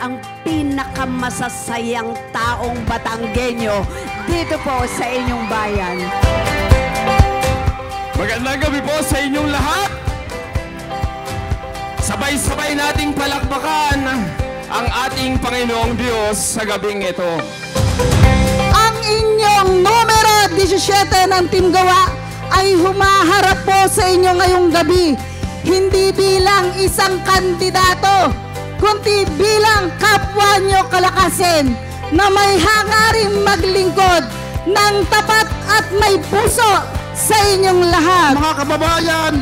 ang pinakamasasayang taong Batanggenyo dito po sa inyong bayan. Magandang gabi po sa inyong lahat. Sabay-sabay nating palakpakan ang ating Panginoong Diyos sa gabing ito. Ang inyong numero 17 ng Team Gawa ay humaharap po sa inyo ngayong gabi. Hindi bilang isang kandidato, kundi bilang kapwa nyo kalakasin na may hangaring maglingkod ng tapat at may puso sa inyong lahat. Mga kababayan,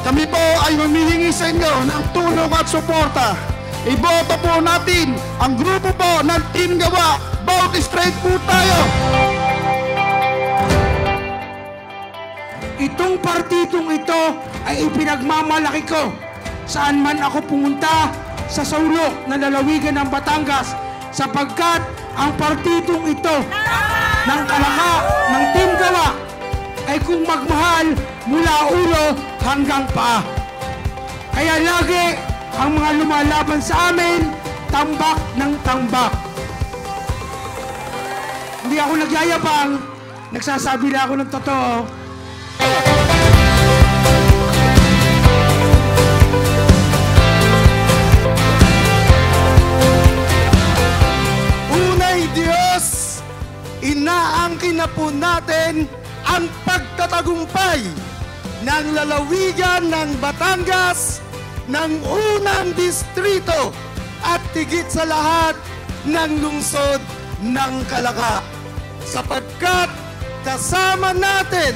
kami po ay humihingi sa inyo ng tulong at suporta. Iboto po natin ang grupo po ng Team Gawa. Vote straight po tayo. Itong partidong ito ay ipinagmamalaki ko saan man ako pumunta sa sulok na lalawigan ng Batangas, sapagkat ang partidong ito ng Kalaka ng Team Gawa ay kung magmahal mula ulo hanggang paa. Kaya lagi ang mga lumalaban sa amin, tambak ng tambak. Hindi ako nagyayabang, nagsasabi na ako ng totoo. Unay Diyos, inaangkin na po natin ang pagtatagumpay ng lalawigan ng Batangas, ng unang distrito at higit sa lahat ng lungsod ng Kalaka. Sapagkat kasama natin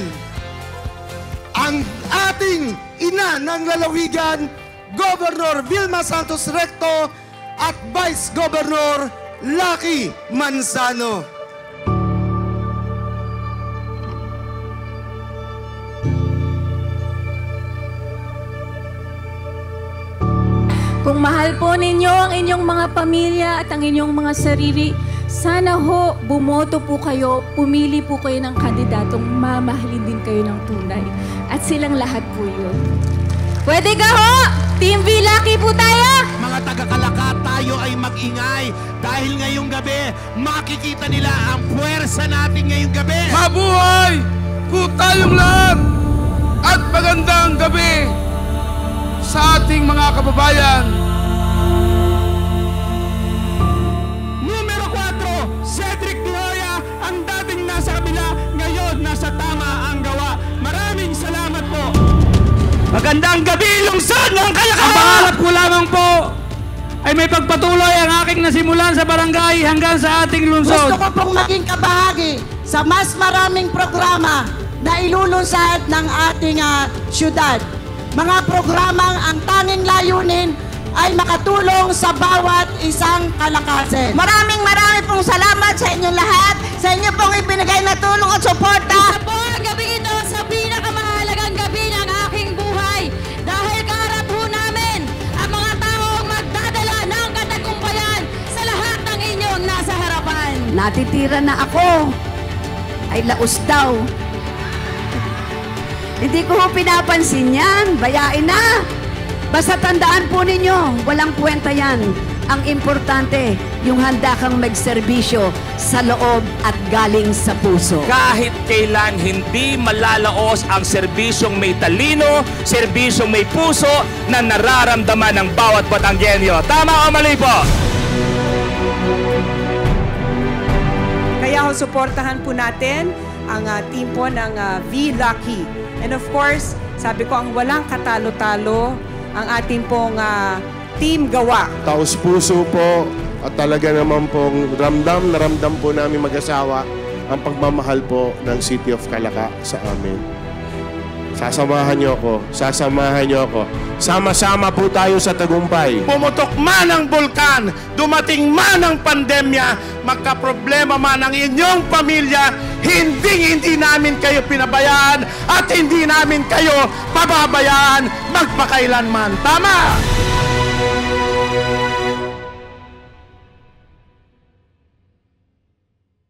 ang ating ina ng lalawigan, Governor Vilma Santos Recto at Vice Governor Lucky Manzano. Kung mahal po ninyo ang inyong mga pamilya at ang inyong mga sarili, sana ho bumoto po kayo, pumili po kayo ng kandidatong mamahalin din kayo ng tunay. At silang lahat po yun. Pwede ka ho! Team V Lucky po tayo! Mga taga-Kalaka, tayo ay mag-ingay dahil ngayong gabi makikita nila ang puwersa natin ngayong gabi. Mabuhay po tayong lahat at magandang gabi sa ating mga kababayan. Numero 4, Cedric De Hoya, ang dating nasa kabila, ngayon nasa tama ang gawa. Maraming salamat po. Magandang gabi, lungsod ng Kalaka! Ang pangarap ko lamang po ay may pagpatuloy ang aking nasimulan sa barangay hanggang sa ating lungsod. Gusto ko pong maging kabahagi sa mas maraming programa na ilulunsad ng ating syudad. Mga programang ang tanging layunin ay makatulong sa bawat isang kalakasin. Maraming pong salamat sa inyong lahat, sa inyo pong ibinigay na tulong at suporta. Isa po ang gabi ito sa pinakamahalagang gabi ng aking buhay dahil kaharap po namin ang mga taong magdadala ng katagumpayan sa lahat ng inyong nasa harapan. Natitira na ako. Ay laos daw. Hindi ko pinapansin yan. Bayain na. Basta tandaan po ninyo, walang kwenta yan. Ang importante, yung handa kang magserbisyo sa loob at galing sa puso. Kahit kailan hindi malalaos ang serbisyong may talino, serbisyong may puso na nararamdaman ng bawat Batanggenyo. Tama o mali po? Kaya suportahan po natin ang team po ng V Lucky. And of course, sabi ko ang walang katalo-talo ang ating pong Team Gawa. Taos puso po at talaga naman pong ramdam na ramdam po namin mag-asawa ang pagmamahal po ng City of Kalaka sa amin. Sasamahan niyo ako, sasamahan niyo ako. Sama-sama po tayo sa tagumpay. Pumutok man ang bulkan, dumating man ang pandemya, magkaproblema man ang inyong pamilya, hindi namin kayo pinabayaan at hindi namin kayo pababayaan magpakailanman. Tama!